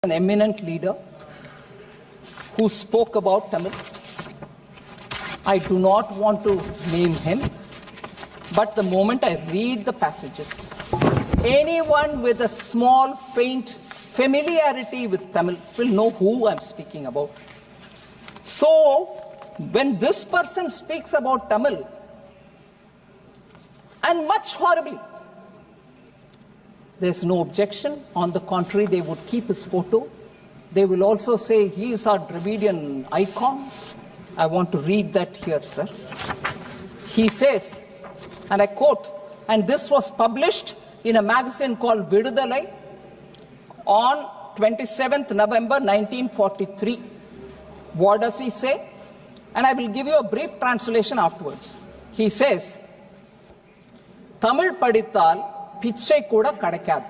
An eminent leader who spoke about Tamil. I do not want to name him, but the moment I read the passages, anyone with a small, faint familiarity with Tamil will know who I'm speaking about. So, when this person speaks about Tamil, and much horribly, there's no objection. On the contrary, they would keep his photo. They will also say he is our Dravidian icon. I want to read that here, sir. He says, and I quote, and this was published in a magazine called Vidudalai on 27th November 1943. What does he say? And I will give you a brief translation afterwards. He says, Tamil padithal pichai kuda kadaikkadu.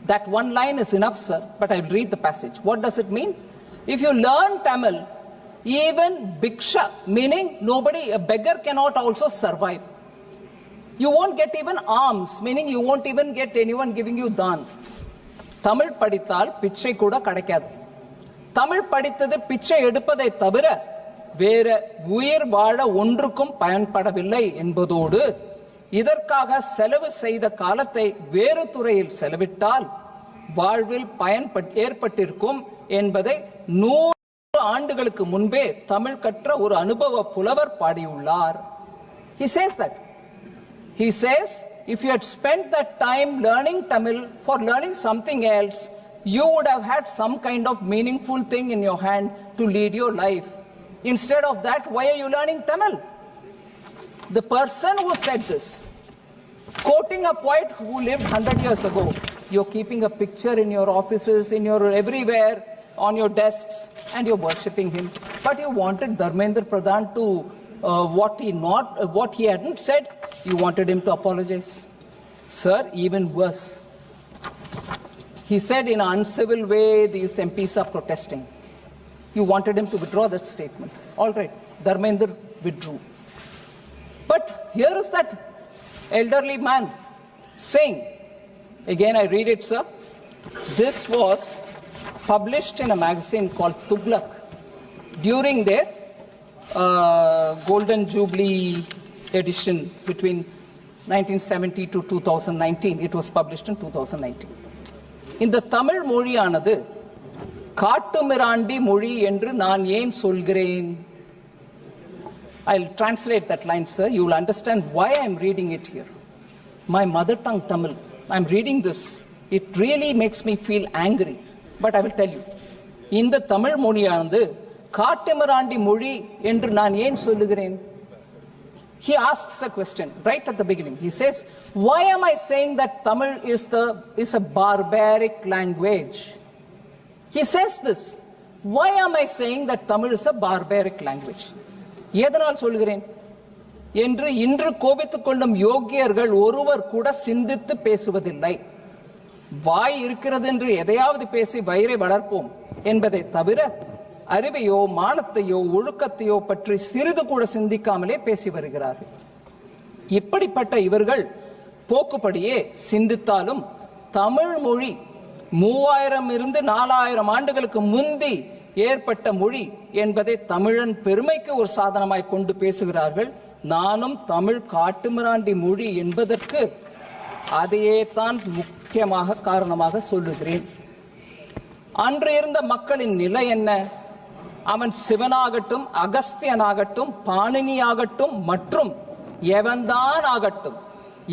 That one line is enough, sir, but I will read the passage. What does it mean? If you learn Tamil, even bhiksha, meaning nobody, a beggar cannot also survive. You won't get even alms, meaning you won't even get anyone giving you dhan. Tamil padithal pichai kuda kadaikkadu. Tamil padithadu pichai edupadai thavira வேற உயிர் வாழ ஒன்றுக்கும் பயன்படவில்லை என்பதோடு இதற்காக செலவு செய்த காலத்தை வேறு துறையில் செலவிட்டால் வாழ்வில் ஏற்பட்டிருக்கும் என்பதை 100 ஆண்டுகளுக்கு முன்பே தமிழ் கற்ற ஒரு அனுபவ புலவர் பாடியுள்ளார். He says that. He says, if you had spent that time learning Tamil for learning something else, you would have had some kind of meaningful thing in your hand to lead your life. Instead of that, why are you learning Tamil? The person who said this, quoting a poet who lived 100 years ago, you're keeping a picture in your offices, in your everywhere, on your desks, and you're worshipping him. But you wanted Dharmendra Pradhan to what he hadn't said, you wanted him to apologize. Sir, even worse. He said in an uncivil way, these MPs are protesting. You wanted him to withdraw that statement. All right, Dharmendra withdrew. But here is that elderly man saying, again I read it, sir. This was published in a magazine called Tuglak during their Golden Jubilee edition between 1970 to 2019. It was published in 2019. In the Tamil மொழியானது காட்டுமிராண்டி மொழி என்று நான் ஏன் சொல்கிறேன்? I'll translate that line, sir. You will understand why I'm reading it here. My mother tongue Tamil. I'm reading this. It really makes me feel angry. But I will tell you. In the Tamil மொழியானது காட்டுமிராண்டி மொழி என்று நான் ஏன் சொல்லுகிறேன்? He asks a question right at the beginning. He says, why am I saying that Tamil is a barbaric language? He says this. Why am I saying that Tamil is a barbaric language? எதனால் சொல்கிறேன் என்று இன்று கோபித்துக் கொள்ளும் யோகியர்கள் ஒருவர் கூட சிந்தித்து பேசுவதில்லை. வாய் இருக்கிறது என்று எதையாவது பேசி வயிறை வளர்ப்போம் என்பதை தவிர அறிவையோ மானத்தையோ ஒழுக்கத்தையோ பற்றி சிறிது கூட சிந்திக்காமலே பேசி வருகிறார்கள். இப்படிப்பட்ட இவர்கள் போக்குப்படியே சிந்தித்தாலும் தமிழ் மொழி 3000 இருந்து 4000 ஆண்டுகளுக்கு முந்தி ஏற்பட்ட மொழி என்பதை தமிழன் பெருமைக்கு ஒரு சாதனமாய் கொண்டு பேசுகிறார்கள். நானும் தமிழ் காட்டுமிராண்டி மொழி என்பதற்கு அதையே தான் முக்கியமாக காரணமாக சொல்லுகிறேன். அன்று இருந்த மக்களின் நிலை என்ன? அவன் சிவனாகட்டும், அகஸ்தியனாகட்டும், பாணினியாகட்டும் மற்றும் எவன்தான் ஆகட்டும்,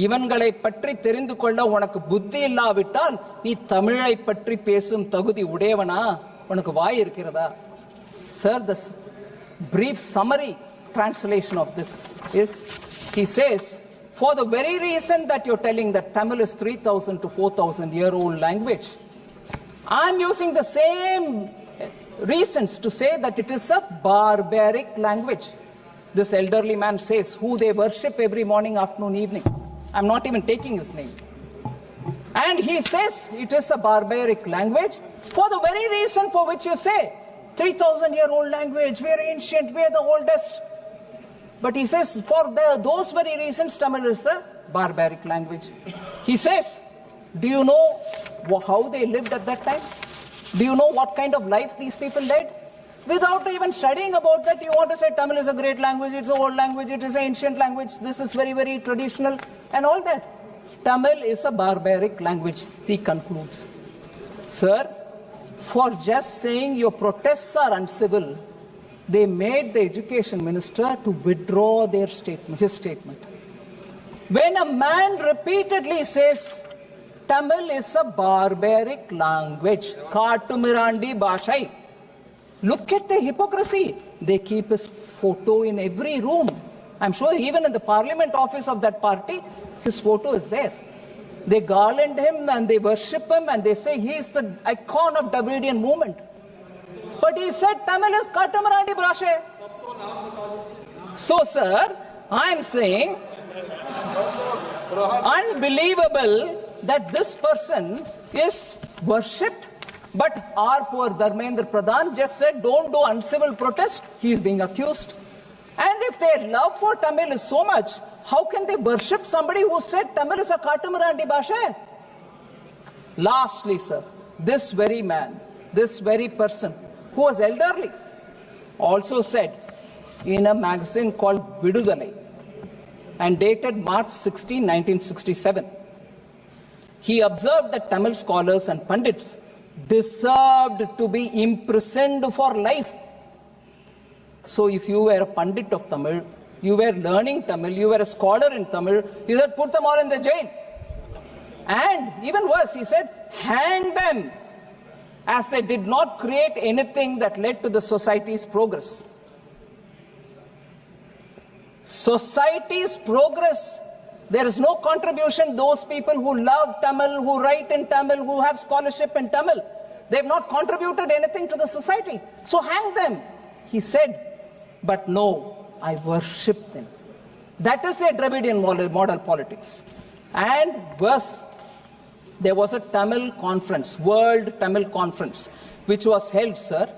இவன்களை பற்றி தெரிந்து கொள்ள உனக்கு புத்தி இல்லாவிட்டால் நீ தமிழை பற்றி பேசும் தகுதி உடையவனா? உனக்கு வாய் இருக்கிறதா? Sir, the brief summary translation of this is, he says, for the very reason that you're telling that Tamil is 3000 to 4000 year old language, I'm using the same reasons to say that it is a barbaric language. This elderly man says, who they worship every morning, afternoon, evening. I'm not even taking his name. And he says it is a barbaric language for the very reason for which you say 3000-year-old language, we are ancient, we are the oldest. But he says for those very reasons Tamil is a barbaric language. He says, do you know how they lived at that time? Do you know what kind of life these people led? Without even studying about that, you want to say Tamil is a great language, it's an old language, it is an ancient language, this is very, very traditional, and all that. Tamil is a barbaric language, he concludes. Sir, for just saying your protests are uncivil, they made the education minister to withdraw their statement, his statement. When a man repeatedly says Tamil is a barbaric language, Kattumirandi Bhashai, look at the hypocrisy. They keep his photo in every room. I'm sure even in the parliament office of that party, his photo is there. They garland him and they worship him and they say he is the icon of Dravidian movement. But he said Tamil is Kattumirandi Bhasha. So, sir, I'm saying unbelievable that this person is worshipped. But our poor Dharmendra Pradhan just said, don't do uncivil protest. He is being accused. And if their love for Tamil is so much, how can they worship somebody who said Tamil is a Kattumirandi Bhasha? Lastly, sir, this very man, this very person, who was elderly, also said in a magazine called Vidudalai and dated March 16, 1967, he observed that Tamil scholars and Pandits deserved to be imprisoned for life. So if you were a Pandit of Tamil, you were learning Tamil, you were a scholar in Tamil, he said put them all in the jail. And even worse, he said hang them, as they did not create anything that led to the society's progress. Society's progress, there is no contribution. Those people who love Tamil, who write in Tamil, who have scholarship in Tamil, they have not contributed anything to the society. So hang them, he said. But no, I worship them. That is their Dravidian model politics. And worse, there was a Tamil conference, World Tamil Conference, which was held, sir.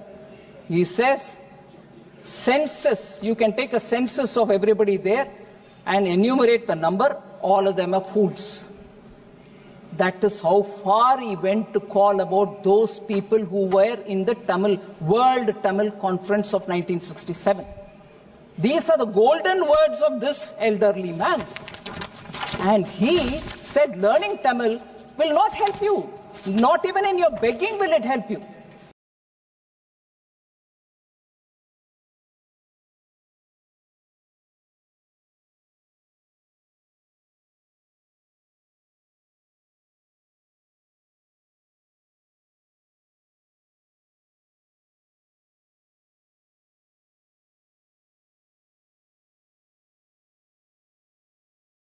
He says, census, you can take a census of everybody there and enumerate the number, all of them are fools. That is how far he went to call about those people who were in the World Tamil Conference of 1967. These are the golden words of this elderly man. And he said learning Tamil will not help you. Not even in your begging will it help you.